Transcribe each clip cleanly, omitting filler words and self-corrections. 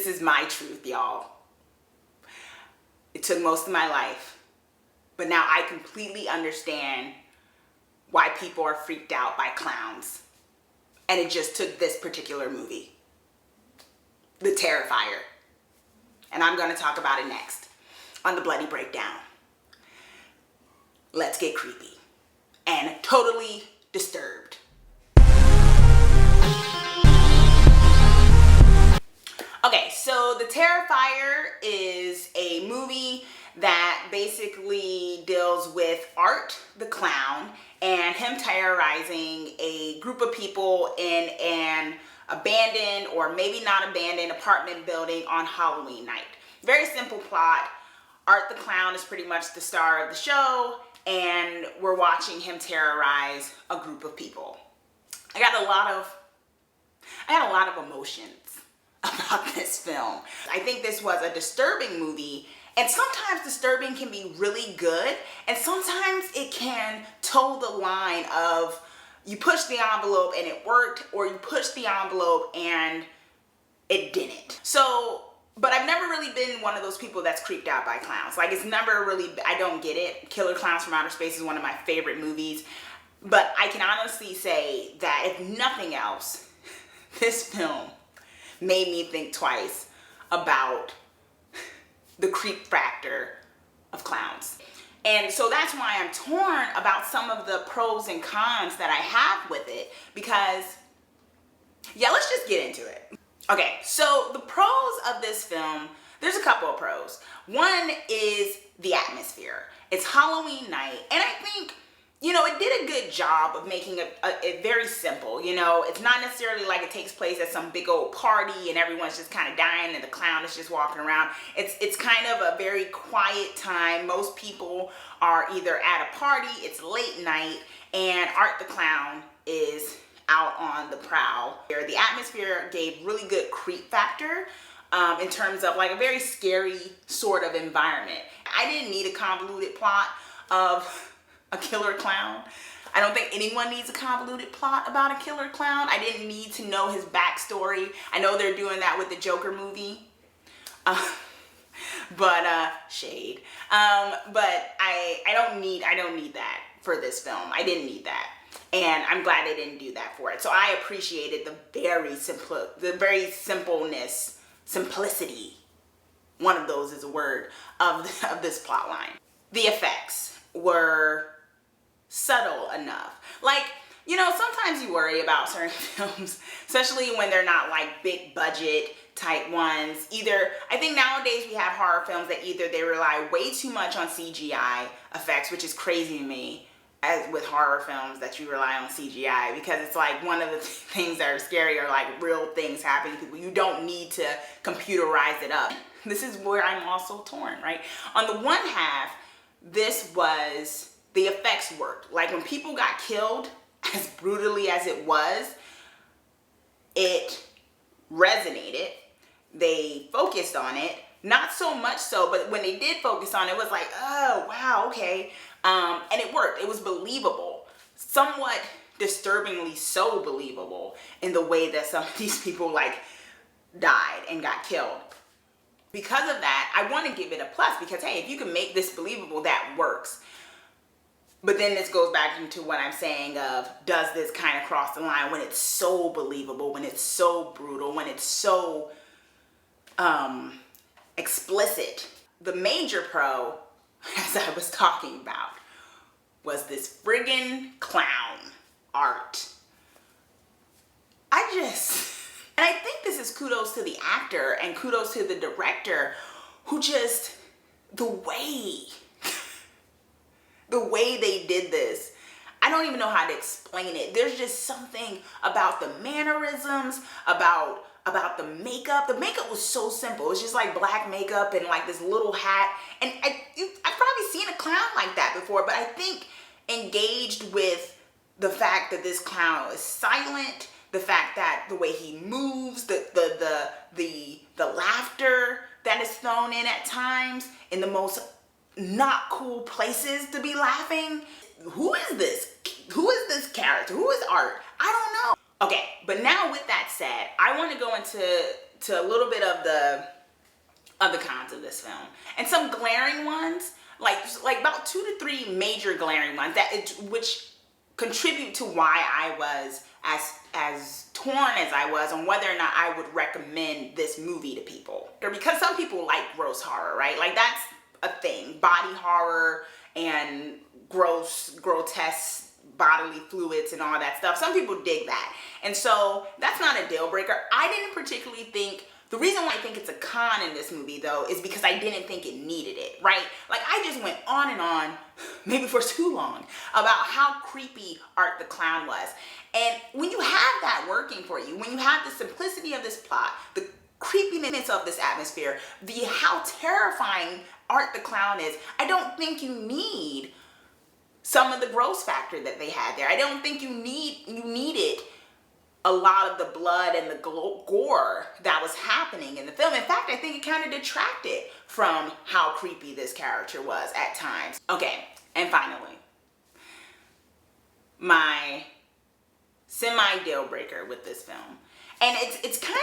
is my truth, y'all. It took most of my life, but now I completely understand why people are freaked out by clowns. And it just took this particular movie, The Terrifier. And I'm going to talk about it next on the Bloody Breakdown. Let's get creepy and totally disturbed. Okay, so The Terrifier is a movie that basically deals with Art the clown and him terrorizing a group of people in an abandoned or maybe not abandoned apartment building on Halloween night. Very simple plot. Art the clown is pretty much the star of the show, and we're watching him terrorize a group of people. I had a lot of emotions about this film. I think this was a disturbing movie, and sometimes disturbing can be really good, and sometimes it can toe the line of you push the envelope and it worked, or you push the envelope and it didn't. So, but I've never really been one of those people that's creeped out by clowns. Like, it's never really, I don't get it. Killer Clowns from Outer Space is one of my favorite movies, but I can honestly say that if nothing else, this film made me think twice about the creep factor of clowns. And so that's why I'm torn about some of the pros and cons that I have with it, because, yeah, let's just get into it. Okay, so the pros of this film, there's a couple of pros. One is the atmosphere. It's Halloween night, and I think, you know, it did a good job of making it very simple. You know, it's not necessarily like it takes place at some big old party and everyone's just kind of dying and the clown is just walking around. It's kind of a very quiet time. Most people are either at a party, it's late night, and Art the clown is out on the prowl. The atmosphere gave really good creep factor in terms of like a very scary sort of environment. I didn't need a convoluted plot of a killer clown. I don't think anyone needs a convoluted plot about a killer clown. I didn't need to know his backstory. I know they're doing that with the Joker movie. Shade. But I don't need that for this film. I didn't need that. And I'm glad they didn't do that for it. So I appreciated the very simplicity. One of those is a word of this plot line. The effects were subtle enough. Like, you know, sometimes you worry about certain films, especially when they're not like big budget type ones. Either, I think nowadays we have horror films that either they rely way too much on CGI effects, which is crazy to me, as with horror films that you rely on CGI, because it's like one of the things that are scary are like real things happening to people. You don't need to computerize it up. This is where I'm also torn, right? On the one half, the effects worked. Like when people got killed, as brutally as it was, it resonated. They focused on it. Not so much so, but when they did focus on it, it was like, oh, wow, okay. And it worked. It was believable. Somewhat disturbingly so believable in the way that some of these people like died and got killed. Because of that, I want to give it a plus, because hey, if you can make this believable, that works. But then this goes back into what I'm saying of, does this kind of cross the line when it's so believable, when it's so brutal, when it's so explicit? The major pro, as I was talking about, was this friggin' clown Art. And I think this is kudos to the actor and kudos to the director, who just, the way they did this, I don't even know how to explain it. There's just something about the mannerisms, about the makeup. The makeup was so simple. It was just like black makeup and like this little hat. And I've probably seen a clown like that before, but I think engaged with the fact that this clown is silent, the fact that the way he moves, the laughter that is thrown in at times in the most not cool places to be laughing. Who is this? Who is this character? Who is Art? I don't know. Okay, but now with that said, I want to go into to a little bit of the cons of this film, and some glaring ones, like about 2 to 3 major glaring ones which contribute to why I was as torn as I was on whether or not I would recommend this movie to people. Because some people like gross horror, right? Like, that's a thing. Body horror and grotesque bodily fluids and all that stuff. Some people dig that. And so that's not a deal breaker. I didn't particularly think, the reason why I think it's a con in this movie though is because I didn't think it needed it, right? Like, I just went on and on, maybe for too long, about how creepy Art the Clown was. And when you have that working for you, when you have the simplicity of this plot, the creepiness of this atmosphere, how terrifying Art the Clown is, I don't think you need some of the gross factor that they had there. I don't think you needed a lot of the blood and the gore that was happening in the film. In fact, I think it kind of detracted from how creepy this character was at times. Okay, and finally, my semi-deal breaker with this film. And it's kind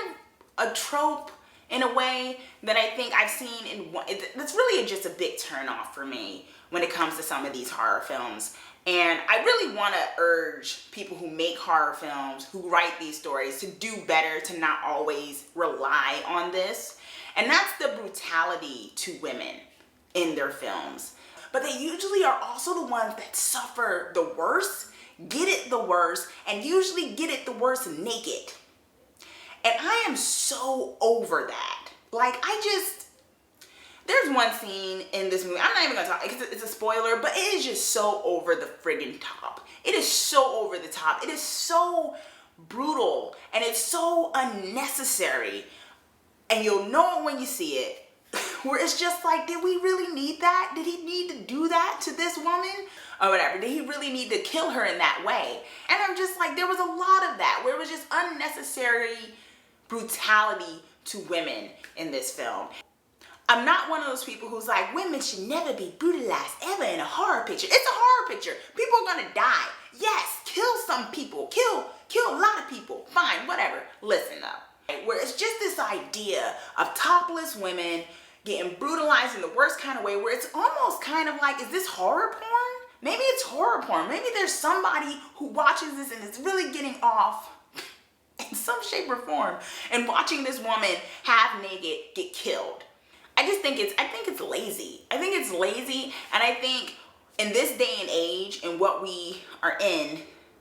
of a trope in a way that I think I've seen that's really just a big turnoff for me when it comes to some of these horror films. And I really want to urge people who make horror films, who write these stories, to do better, to not always rely on this. And that's the brutality to women in their films. But they usually are also the ones that suffer the worst, get it the worst, and usually get it the worst naked. And I am so over that. Like, there's one scene in this movie, I'm not even gonna talk, it's a spoiler, but it is just so over the friggin' top. It is so over the top. It is so brutal, and it's so unnecessary. And you'll know it when you see it, where it's just like, did we really need that? Did he need to do that to this woman? Or whatever, did he really need to kill her in that way? And I'm just like, there was a lot of that, where it was just unnecessary brutality to women in this film. I'm not one of those people who's like, women should never be brutalized ever in a horror picture. It's a horror picture. People are gonna die. Yes, kill some people. Kill a lot of people. Fine, whatever. Listen though. Where it's just this idea of topless women getting brutalized in the worst kind of way, where it's almost kind of like, is this horror porn? Maybe it's horror porn. Maybe there's somebody who watches this and is really getting off in some shape or form and watching this woman half naked get killed. I think it's lazy. I think it's lazy, and I think in this day and age, and what we are in,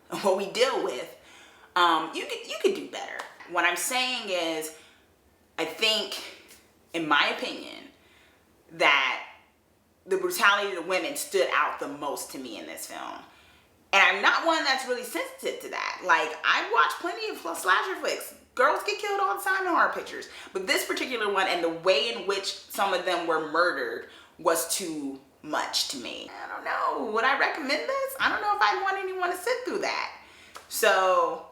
and what we deal with, you could do better. What I'm saying is, I think, in my opinion, that the brutality of the women stood out the most to me in this film. And I'm not one that's really sensitive to that. Like, I watch plenty of slasher flicks. Girls get killed all the time in horror pictures. But this particular one, and the way in which some of them were murdered, was too much to me. I don't know. Would I recommend this? I don't know if I'd want anyone to sit through that. So,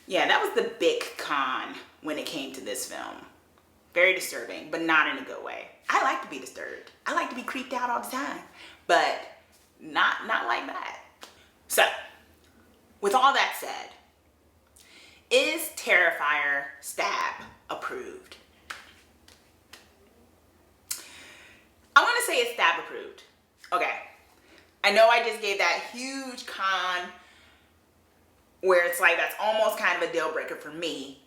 yeah, that was the big con when it came to this film. Very disturbing, but not in a good way. I like to be disturbed. I like to be creeped out all the time. But not like that. So, with all that said, is Terrifier Stab approved? I want to say it's Stab approved. Okay. I know I just gave that huge con where it's like that's almost kind of a deal breaker for me.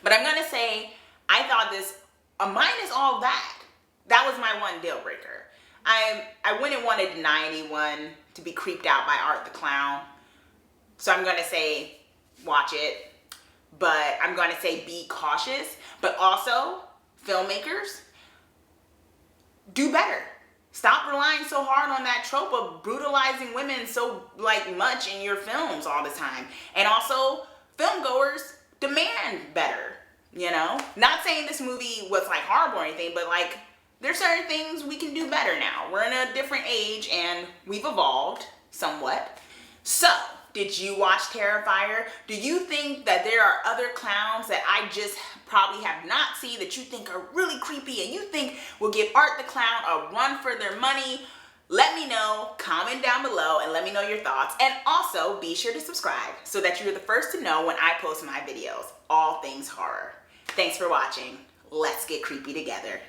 But I'm going to say I thought this, minus all that, that was my one deal breaker. I wouldn't want to deny anyone to be creeped out by Art the Clown. So I'm going to say watch it. But I'm going to say be cautious. But also, filmmakers, do better. Stop relying so hard on that trope of brutalizing women so much in your films all the time. And also, filmgoers, demand better. You know? Not saying this movie was horrible or anything, but there's certain things we can do better now. We're in a different age and we've evolved somewhat. So, did you watch Terrifier? Do you think that there are other clowns that I just probably have not seen that you think are really creepy and you think will give Art the Clown a run for their money? Let me know, comment down below, and let me know your thoughts. And also, be sure to subscribe so that you're the first to know when I post my videos, all things horror. Thanks for watching. Let's get creepy together.